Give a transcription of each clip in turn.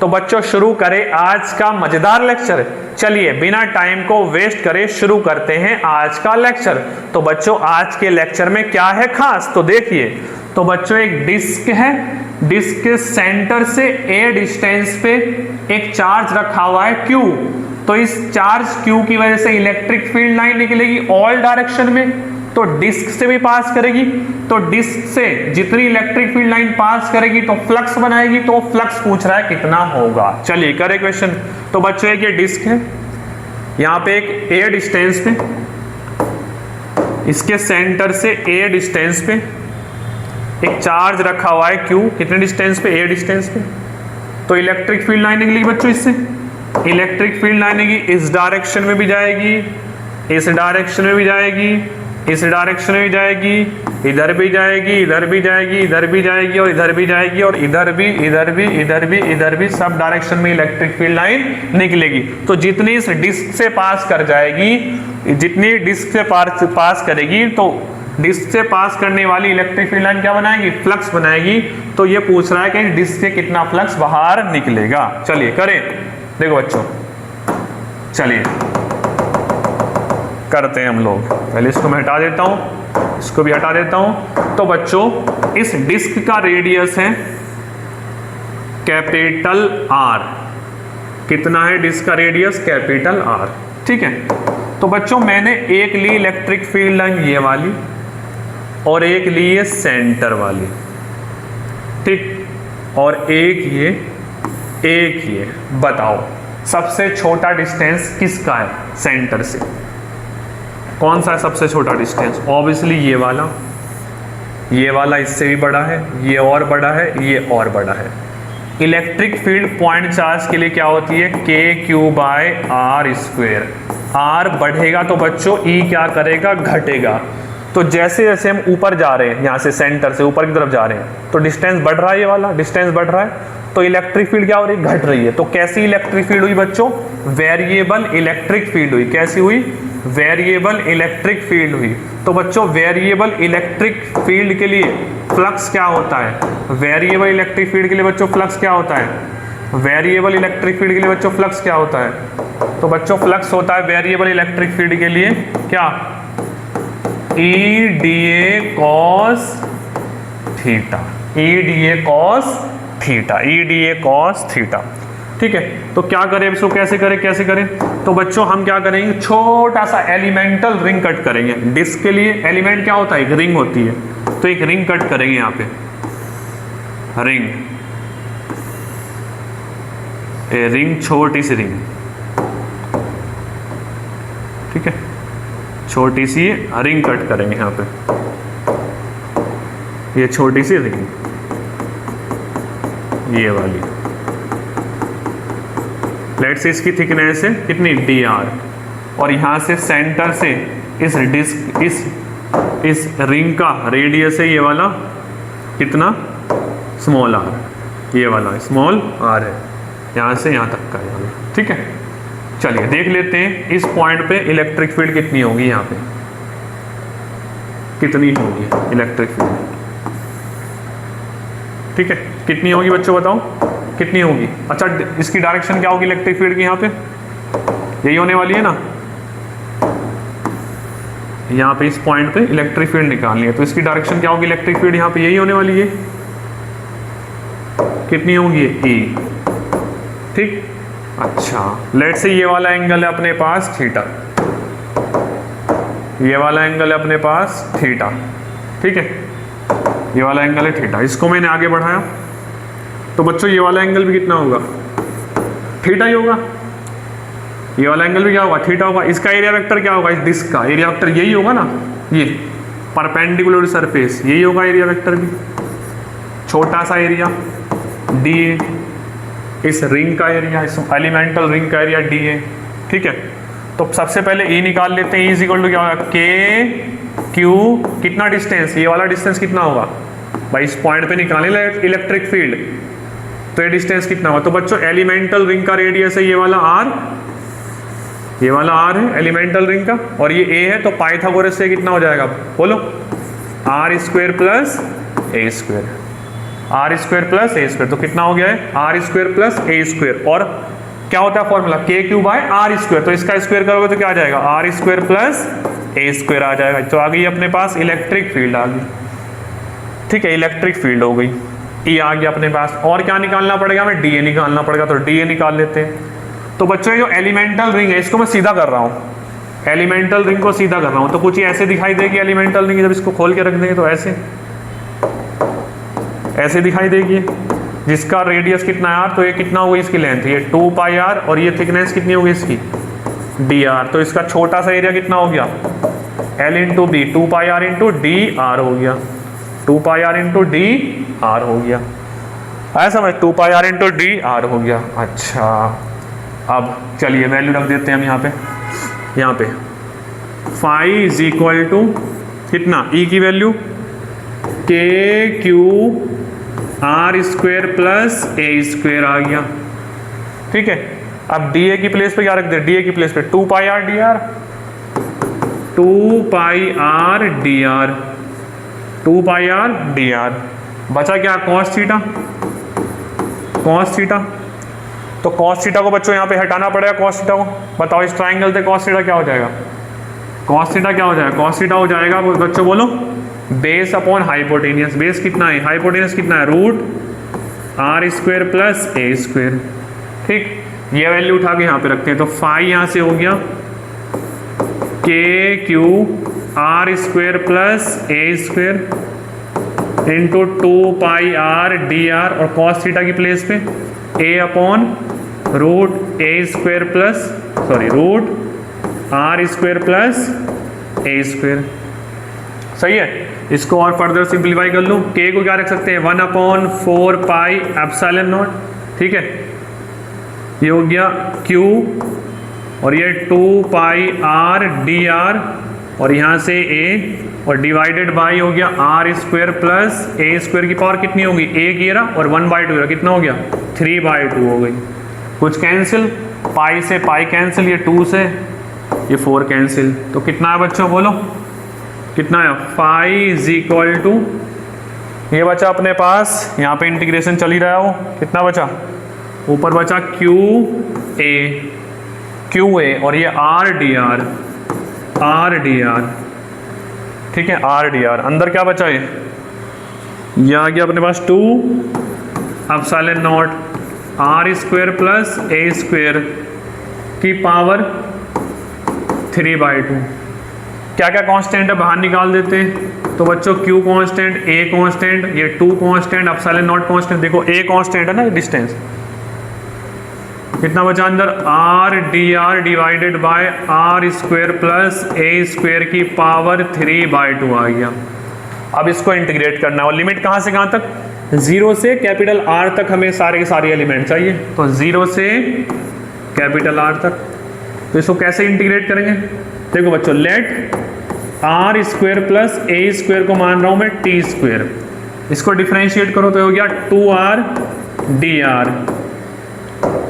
तो बच्चों शुरू करें आज का मजेदार लेक्चर। चलिए बिना टाइम को वेस्ट करे शुरू करते हैं आज का लेक्चर। तो बच्चों आज के लेक्चर में क्या है खास, तो देखिए। तो बच्चों एक डिस्क है, डिस्क के सेंटर से a डिस्टेंस पे एक चार्ज रखा हुआ है q। तो इस चार्ज q की वजह से इलेक्ट्रिक फील्ड लाइन निकलेगी ऑल डायरेक्शन में, तो डिस्क से भी पास करेगी। तो डिस्क से जितनी इलेक्ट्रिक फील्ड लाइन पास करेगी तो फ्लक्स बनाएगी। तो फ्लक्स पूछ रहा है कितना होगा। चलिए करे क्वेश्चन। तो बच्चों एक ये डिस्क है, यहाँ पे एक a डिस्टेंस पे, इसके सेंटर से a डिस्टेंस पे एक चार्ज रखा हुआ है q। कितने डिस्टेंस पे? a डिस्टेंस पे। तो इलेक्ट्रिक फील्ड लाइन निकलेगी बच्चों इससे। इलेक्ट्रिक फील्ड लाइन इस डायरेक्शन में भी जाएगी, इस डायरेक्शन में भी जाएगी, इस डायरेक्शन में भी जाएगी, इधर भी जाएगी, इधर भी जाएगी, इधर भी जाएगी और इधर भी जाएगी और इधर भी, इधर भी, इधर भी, इधर भी, सब डायरेक्शन में इलेक्ट्रिक फील्ड लाइन निकलेगी। तो जितनी इस डिस्क से पास कर जाएगी, जितनी डिस्क से पास करेगी, तो डिस्क से पास करने वाली इलेक्ट्रिक फील्ड लाइन क्या बनाएगी? फ्लक्स बनाएगी। तो ये पूछ रहा है कि डिस्क से कितना फ्लक्स बाहर निकलेगा। चलिए करें, देखो बच्चों, चलिए करते हैं हम लोग। पहले इसको मैं हटा देता हूं, इसको भी हटा देता हूं। तो बच्चों इस डिस्क का रेडियस है कैपिटल R। कितना है डिस्क का रेडियस? Capital R। ठीक है। तो बच्चों मैंने एक ली इलेक्ट्रिक फील्ड लाइन ये वाली और एक ली ये सेंटर वाली, ठीक, और एक ये। बताओ सबसे छोटा डिस्टेंस किसका है सेंटर से? कौन सा है सबसे छोटा डिस्टेंस? ऑब्वियसली ये वाला इससे भी बड़ा है, ये और बड़ा है, ये और बड़ा है। इलेक्ट्रिक फील्ड पॉइंट चार्ज के लिए क्या होती है? KQ/R²। R बढ़ेगा तो बच्चों E क्या करेगा? घटेगा। तो जैसे जैसे हम ऊपर जा रहे हैं, यहाँ से सेंटर से ऊपर की तरफ जा रहे हैं, तो डिस्टेंस बढ़ रहा है, ये वाला डिस्टेंस बढ़ रहा है, तो इलेक्ट्रिक फील्ड क्या हो रही है? घट रही है। तो कैसी इलेक्ट्रिक फील्ड हुई बच्चों? वेरिएबल इलेक्ट्रिक फील्ड हुई। कैसी हुई? वेरिएबल इलेक्ट्रिक फील्ड हुई। तो बच्चों वेरिएबल इलेक्ट्रिक फील्ड के लिए फ्लक्स क्या होता है? वेरिएबल इलेक्ट्रिक फील्ड के लिए बच्चों फ्लक्स क्या होता है? वेरिएबल इलेक्ट्रिक फील्ड के लिए बच्चों फ्लक्स क्या होता है? तो बच्चों फ्लक्स होता है वेरिएबल इलेक्ट्रिक फील्ड के लिए क्या? EDA cos theta. EDA cos theta. EDA cos theta. ठीक है। तो क्या करें इसको? कैसे करें? तो बच्चों हम क्या करेंगे? छोटा सा एलिमेंटल रिंग कट करेंगे। डिस्क के लिए एलिमेंट क्या होता है? एक रिंग होती है। तो एक रिंग कट करेंगे यहाँ पे, रिंग, छोटी सी रिंग, ठीक है, छोटी सी रिंग कट करेंगे यहाँ पे, ये छोटी सी रिंग, ये वाली। लेट्स से इसकी थिकनेस है कितनी? dr। और यहाँ से सेंटर से इस डिस्क, इस रिंग का रेडियस है ये वाला कितना? Small r। ये वाला स्मॉल r है, यहाँ से यहाँ तक का ये वाला। ठीक है। चलिए देख लेते हैं इस पॉइंट पे इलेक्ट्रिक फील्ड कितनी होगी। यहाँ पे कितनी होगी इलेक्ट्रिक फील्ड? ठीक है, कितनी होगी बच्चों बताओ? कितनी होगी? अच्छा इसकी डायरेक्शन क्या होगी इलेक्ट्रिक फील्ड की? यहाँ पे यही होने वाली है ना। यहाँ पे इस पॉइंट पे इलेक्ट्रिक फील्ड निकालनी है, तो इसकी डायरेक्शन क्या होगी इलेक्ट्रिक फील्ड? यहाँ पे यही होने वाली है। कितनी होगी? E। ठीक। अच्छा लेट्स से ये वाला एंगल है अपने पास थीटा, ये वाला एंगल है अपने पास थीटा। ठीक है, ये वाला एंगल है थीटा। इसको मैंने आगे बढ़ाया तो बच्चों ये वाला एंगल भी कितना होगा? थीटा ही होगा। ये वाला एंगल भी क्या होगा? थीटा होगा। इसका एरिया वेक्टर क्या होगा? इस डिस्क का एरिया वेक्टर यही होगा ना, ये परपेंडिकुलर सरफेस, यही होगा एरिया वेक्टर भी। छोटा सा एरिया DA, इस रिंग का एरिया, इस एलिमेंटल रिंग का एरिया DA। ठीक है। तो सबसे पहले E निकाल लेते हैं। E इज इक्वल टू क्या होगा? KQ। कितना डिस्टेंस? ये वाला डिस्टेंस कितना होगा भाई? इस पॉइंट पे निकाले इलेक्ट्रिक फील्ड, तो ये डिस्टेंस कितना होगा? तो बच्चों एलिमेंटल रिंग का रेडियस है ये वाला R, ये वाला R है एलिमेंटल रिंग का, और ये A है। तो पाइथागोरस से कितना हो जाएगा? बोलो। R² + A²। R square plus A square, तो कितना हो गया है R square plus A square, और क्या होता है फॉर्मूला के क्यू बाय आर स्क्वायर, तो इसका स्क्वायर करोगे तो क्या आ जाएगा R square plus A square आ जाएगा। तो आ गई अपने पास इलेक्ट्रिक फील्ड आ गई, ठीक है, इलेक्ट्रिक फील्ड हो गई, ई आ गया अपने पास। और क्या निकालना पड़ेगा, हमें डी ए निकालना पड़ेगा, तो डी ए निकाल लेते हैं। तो बच्चों ये जो एलिमेंटल रिंग है इसको मैं सीधा कर रहा हूँ, एलिमेंटल रिंग को सीधा कर रहा हूँ, तो कुछ ऐसे दिखाई देगी एलिमेंटल रिंग, जब इसको खोल के रख देंगे तो ऐसे दिखाई देगी, जिसका रेडियस कितना है आर, तो ये कितना होगी इसकी लेंथ, ये 2 पाई आर, और ये थिकनेस कितनी होगी इसकी डी आर, तो इसका छोटा सा एरिया कितना हो गया L into B, 2 pi R into D R हो गया, 2 pi R into D R हो गया, आया समझ, 2 pi R into D R हो गया। अच्छा अब चलिए वैल्यू रख देते हैं हम यहाँ पे फाई इज इक्वल टू कितना, ई की वैल्यू के Q R square plus A square आ गया, ठीक है। अब डी ए की प्लेस पे क्या रख दे, डी ए की प्लेस पे 2 pi R D are, 2 pi R D are, 2 pi R D are, बचा क्या कॉस थीटा, कॉस थीटा, तो कॉस थीटा को बच्चों यहाँ पे हटाना पड़ेगा, कॉस थीटा को बताओ, इस ट्राइंगल से कॉस थीटा क्या हो जाएगा, कॉस थीटा क्या हो जाएगा, कॉस थीटा हो जाएगा बच्चों बोलो बेस अपॉन हाइपोटेनियस, बेस कितना है, हाइपोटेनियस कितना है, root R square plus A square, ठीक। ये वैल्यू उठा के यहाँ पे रखते हैं, तो फाई यहाँ से हो गया के Q R square plus A square into 2 pi R D R, और कॉस थीटा की प्लेस पे A upon root A square plus root R square plus A square, सही है। इसको और फर्दर सिंप्लीफाई कर लूँ, के को क्या रख सकते हैं 1/4 पाई एप्सिलॉन नॉट, ठीक है, ये हो गया Q, और ये 2 पाई आर डी आर, और यहाँ से A, और डिवाइडेड बाई हो गया R square plus A square की पावर कितनी होगी, ए की एरा, और 1/2 कितना हो गया 3/2 हो गई, कुछ कैंसिल, पाई से पाई कैंसिल, ये 2 से ये 4 कैंसिल, तो कितना है बच्चों बोलो कितना है, फाई इज इक्वल टू, ये बचा अपने पास, यहाँ पे इंटीग्रेशन चल ही रहा हो, कितना बचा, ऊपर बचा क्यू ए, और ये आर डी आर, ठीक है, आर डी आर, अंदर क्या बचा है, ये आ गया अपने पास 2 epsilon naught R square plus A square की पावर 3/2, क्या क्या कांस्टेंट है बाहर निकाल देते हैं, तो बच्चों Q कांस्टेंट, A कांस्टेंट, ये 2 कांस्टेंट, एप्सिलॉन नॉट कांस्टेंट, देखो A कांस्टेंट है ना डिस्टेंस, कितना बचा अंदर R D R divided by R square plus A square की पावर 3/2 आ गया। अब इसको इंटीग्रेट करना है, और लिमिट कहाँ से कहाँ तक, 0 से कैपिटल R तक हमें सारे के सारे एलिमेंट चाहिए, तो 0 से कैपिटल R तक, तो इसको कैसे इंटीग्रेट करेंगे, देखो बच्चों let R square plus A square को मान रहा हूं मैं टी स्क्वायर, इसको डिफरेंशिएट करो तो हो गया 2r D R,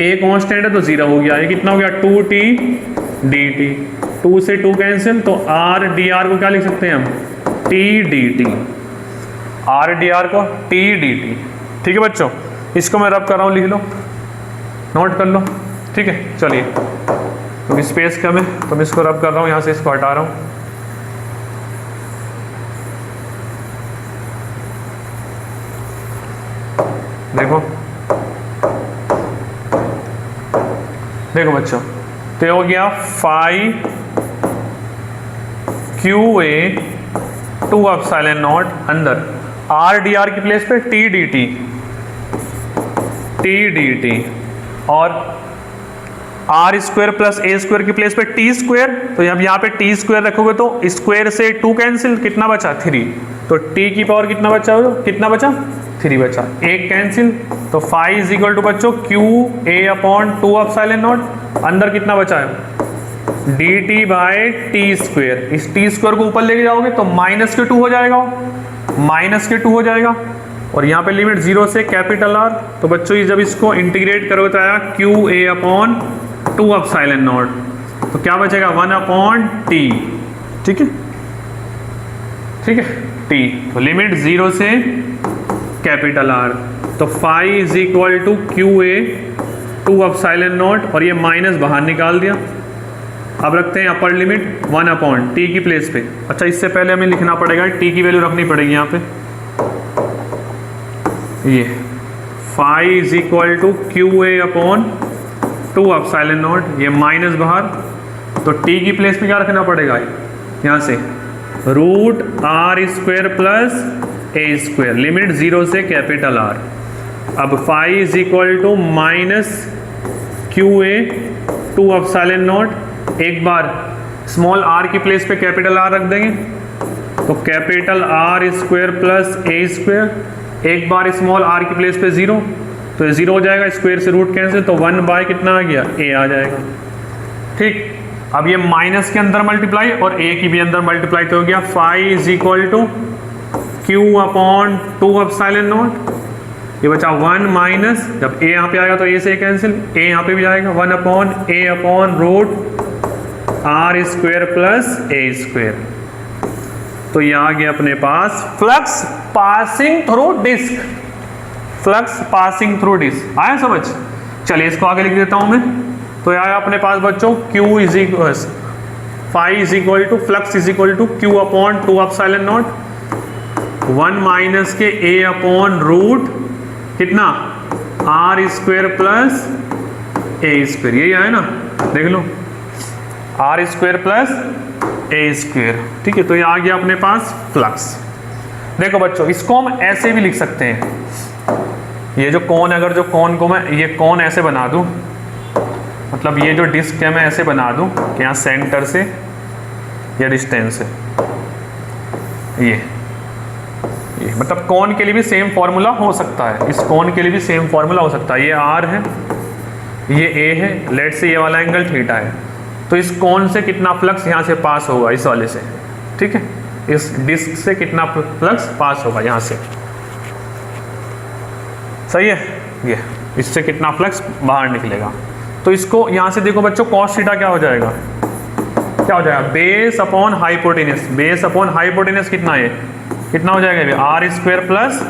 a constant है तो 0 हो गया, ये कितना हो गया 2t dt, 2 से 2 कैंसिल, तो r dr को क्या लिख सकते हैं हम t dt, r dr को t dt, ठीक है बच्चों। इसको मैं रब कर रहा हूँ, लिख लो नोट कर लो, ठीक है। चलिए तो स्पेस कम है तो मैं इसको रब कर रहा हूँ, यहाँ से इसको हटा रहा हूँ, देखो देखो बच्चों, तो हो गया 5 QA 2 एप्सिलॉन नॉट, अंदर आर डी आर की प्लेस पे टी डी टी और R square plus A square की प्लेस पे टी स्क्वायर, तो अब यहाँ पे टी स्क्वायर रखोगे तो स्क्वायर से 2 कैंसिल, कितना बचा 3, तो टी की पावर कितना बचा, कितना बचा 3 बचा, 1 कैंसिल, तो 5 इज इक्वल टू बच्चों Q A upon 2 epsilon naught, अंदर कितना बचा है D T by T square, इस टी स्क्वायर को ऊपर लेके जाओगे तो -2 हो जाएगा, -2 हो जाएगा, और यहाँ पे लिमिट 0 से कैपिटल आर, तो बच्चों ये जब इसको इंटीग्रेट करोगे तो आया Q A upon 2 epsilon not, तो क्या बचेगा 1 अपॉन टी, ठीक है टी, तो लिमिट 0 से कैपिटल आर। तो phi is equal to Q A 2 epsilon naught, और ये माइनस बाहर निकाल दिया। अब रखते हैं अपर लिमिट 1/t की प्लेस पे। अच्छा, इससे पहले हमें लिखना पड़ेगा, t की वैल्यू रखनी पड़ेगी यहाँ पे। ये phi is equal to Q A upon 2 epsilon naught, ये माइनस बाहर, तो t की प्लेस पे क्या रखना पड़ेगा यहाँ से, root R square plus A square, limit 0 से कैपिटल आर। अब phi is equal to minus Q A 2 epsilon naught, एक बार स्मॉल आर की प्लेस पे कैपिटल आर रख देंगे, तो capital R square plus A square, एक बार स्मॉल आर की प्लेस पे 0, तो ये 0 हो जाएगा, स्क्वायर से रूट कैंसिल, तो 1 बाय कितना आ गया, ए आ जाएगा। ठीक, अब ये माइनस के अंदर मल्टीप्लाई और ए की भी अंदर मल्टीप्लाई, तो हो गया phi is equal to Q upon 2 epsilon naught, ये बचा 1 माइनस, जब ए यहाँ पे आएगा तो ए से कैंसिल, ए यहाँ पे भी आएगा, 1 upon A upon root R square plus A square. तो ये आ गया अपने पास flux passing through disc, flux passing through disc. आया समझ? चलिए इसको आगे लिख देता हूं मैं। तो आया अपने पास बच्चों Q is equal phi is equal to flux is equal to Q upon 2 epsilon naught, 1 minus के A अपॉन रूट कितना R square plus A square, यही आया ना, देख लो, R square plus A square. ठीक है, तो ये आ गया अपने पास फ्लक्स। देखो बच्चों, इसको हम ऐसे भी लिख सकते हैं, ये जो कौन, अगर जो कौन को मैं ये कौन ऐसे बना दूं, मतलब ये जो डिस्क है मैं ऐसे बना दूं कि यहाँ सेंटर से या डिस्टेंस है, ये मतलब कौन के लिए भी सेम फॉर्मूला हो सकता है, इस कौन के लिए भी सेम फॉर्मूला हो सकता है। ये आर है, ये ए है, लेट से ये वाला एंगल थीटा है, तो इस कौन से कितना फ्लक्स यहाँ से पास होगा, इस वाले से, ठीक है, इस डिस्क से कितना फ्लक्स पास होगा यहाँ से, सही है, ये इससे कितना फ्लक्स बाहर निकलेगा। तो इसको यहाँ से देखो बच्चों, कॉस थीटा क्या हो जाएगा, क्या हो जाएगा, base upon hypotenuse, base upon hypotenuse कितना है, कितना हो जाएगा, R square plus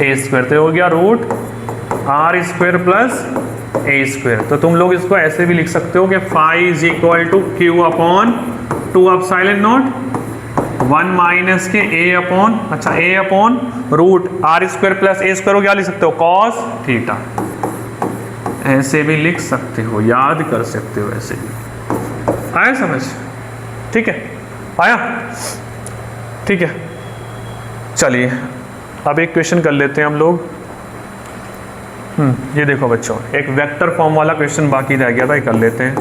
A square, तो हो गया root R square plus A square. तो तुम लोग इसको ऐसे भी लिख सकते हो कि phi is equal to Q upon 2 epsilon naught, 1 minus के ए अपॉन, अच्छा A upon root R square plus A square, क्या लिख सकते हो, कॉस थीटा, ऐसे भी लिख सकते हो, याद कर सकते हो, ऐसे भी। आया समझ? ठीक है, आया? ठीक है, चलिए अब एक क्वेश्चन कर लेते हैं हम लोग। ये देखो बच्चों, एक वेक्टर फॉर्म वाला क्वेश्चन बाकी रह गया था, ये कर लेते हैं।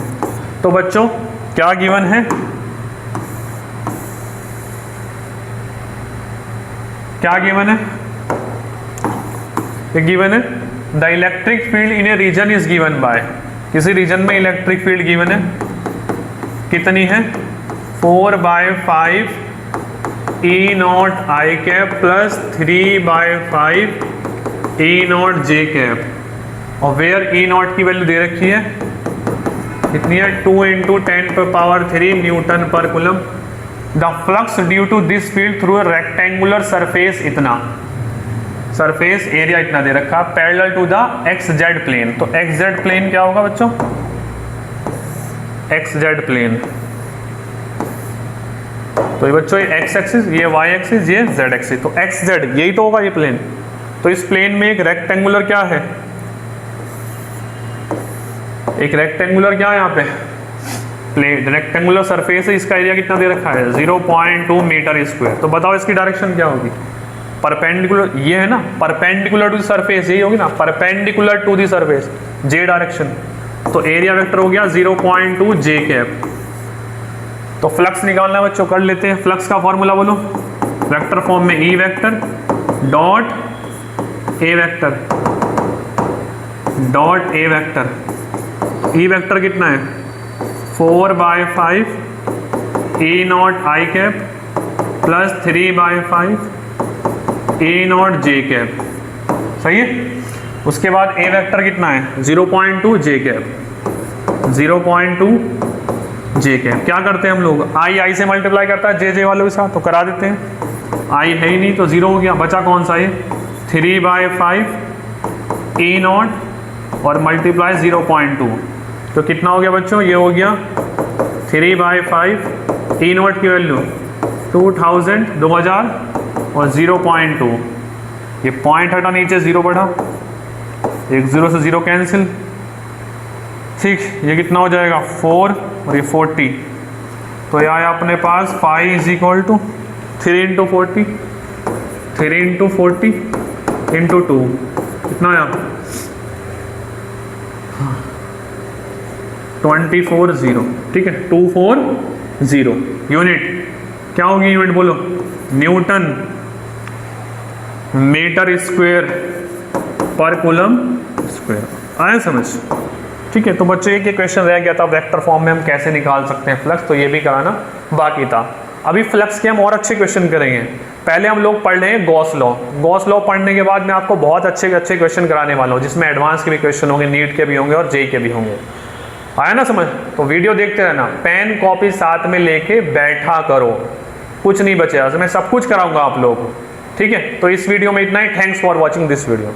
तो बच्चों क्या गिवन है, क्या गिवन है, ये गिवन है the electric field in a region is given by, किसी रीजन में इलेक्ट्रिक फील्ड गिवन है, कितनी है, 4/5 E naught I cap plus 3/5 E naught J cap, और वेयर E नॉट की वैल्यू दे रखी है, कितनी है, 2 × 10⁻³ newton per coulomb. The flux due to this field through a rectangular surface इतना, सरफेस एरिया इतना दे रखा, parallel to the XZ plane. तो XZ प्लेन क्या होगा बच्चों, XZ प्लेन, तो ये बच्चों ये x एक्सिस, ये y एक्सिस, ये z एक्सिस, तो XZ यही तो होगा ये प्लेन। तो इस प्लेन में एक रेक्टेंगुलर क्या है, एक रेक्टेंगुलर क्या है यहाँ पे प्लेन, रेक्टेंगुलर सरफेस है, इसका एरिया कितना दे रखा है, 0.2 मीटर स्क्वायर। तो बताओ इसकी डायरेक्शन क्या होगी, परपेंडिकुलर, ये है ना, परपेंडिकुलर टू द सरफेस, यही होगी ना, perpendicular to the surface, J direction, तो एरिया वेक्टर हो गया 0.2 जे कैप। तो फ्लक्स निकालना है बच्चों, कर लेते हैं। फ्लक्स का फॉर्मूला बोलो, वेक्टर फॉर्म में E vector dot A vector, dot A vector, E vector कितना है, 4/5 E naught I cap plus 3/5 E naught J cap, सही है। उसके बाद ए वेक्टर कितना है, 0.2 जे कैप, 0.2 जे कैप। क्या करते हैं हम लोग, आई से मल्टीप्लाई करता है जे वालों के साथ, तो करा देते हैं, आई है ही नहीं तो 0 हो गया, बचा कौन सा ये 3/5 E नॉट और मल्टीप्लाई 0.2, तो कितना हो गया बच्चों, ये हो गया 3/5 E नॉट की वैल्यू 2000 और 0.2, ये पॉइंट हटा नीचे 0 बढ़ा, एक 0 से 0 कैंसिल, ठीक, ये कितना हो जाएगा 4 और ये 40, तो ये आया अपने पास phi is equal to 3 × 40 into 2, कितना आया 240, ठीक है 240 यूनिट, क्या होगी यूनिट बोलो, न्यूटन मीटर स्क्वायर पर कूलम स्क्वायर, आया समझ, ठीक है। तो बच्चों एक क्वेश्चन रह गया था वेक्टर फॉर्म में हम कैसे निकाल सकते हैं फ्लक्स, तो ये भी कराना बाकी था। अभी फ्लक्स के हम और अच्छे क्वेश्चन करेंगे, पहले हम लोग पढ़ लेंगे गॉस लॉ। गॉस लॉ पढ़ने के बाद मैं आपको बहुत अच्छे अच्छे क्वेश्चन कराने वाला हूँ, जिसमें एडवांस के भी क्वेश्चन होंगे, नीट के भी होंगे और जेई के भी होंगे, आया ना समझ। तो वीडियो देखते रहना, पेन कॉपी साथ में लेके बैठा करो, कुछ नहीं बचेगा, मैं सब कुछ कराऊंगा आप लोगों को, ठीक है। तो इस वीडियो में इतना ही, thanks for watching this video.